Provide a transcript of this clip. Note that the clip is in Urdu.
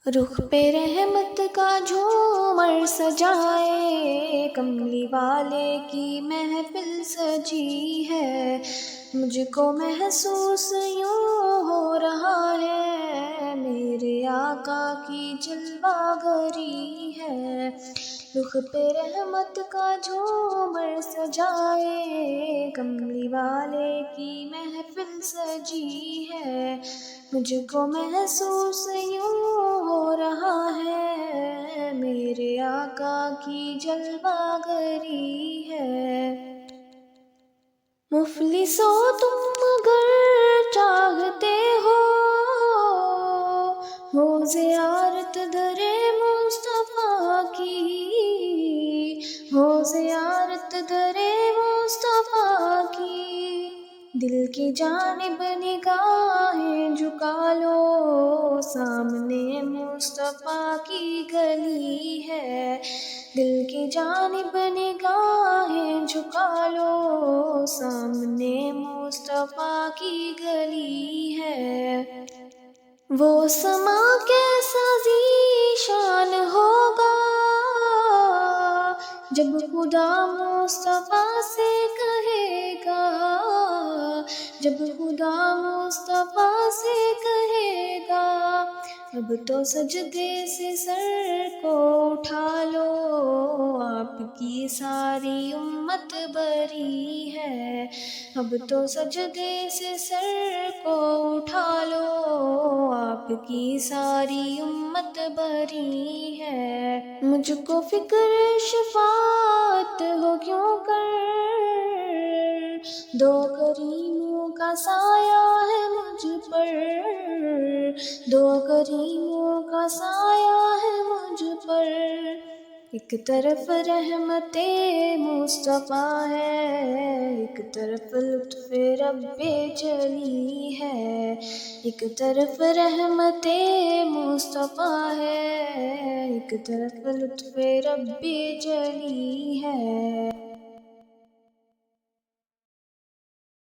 رخ پہ رحمت کا جھومر سجائے، کملی والے کی محفل سجی ہے، مجھ کو محسوس یوں ہو رہا ہے، میرے آقا کی جلوہ گری ہے۔ رخ پہ رحمت کا جھومر سجائے، کملی والے کی محفل سجی ہے، مجھ کو محسوس یوں ہو رہا ہے، میرے آقا کی جلوہ گری ہے۔ مفلسو تم اگر چاہتے ہو زیارت در مصطفیٰ کی، ہو زیارت در مصطفیٰ کی، دل کی جانب نگاہیں جھکا لو، سامنے مصطفیٰ کی گلی ہے، دل کی جانب نگاہیں جھکا لو، سامنے مصطفیٰ کی گلی ہے۔ وہ سما کیسا ذیشان ہوگا جب خدا مصطفیٰ سے کہے گا، جب خدا مصطفیٰ سے کہے گا، اب تو سجدے سے سر کو اٹھا لو، آپ کی ساری امت بری ہے، اب تو سجدے سے سر کو اٹھا لو، آپ کی ساری امت بری ہے۔ مجھ کو فکر شفاعت ہو کیوں کر، دو کریموں کا سایہ ہے مجھ پر، دو کریموں کا سایہ ہے مجھ پر، ایک طرف رحمت مصطفیٰ ہے، ایک طرف لطف رب جلی ہے، ایک طرف رحمت مصطفیٰ ہے، ایک طرف لطف رب جلی ہے۔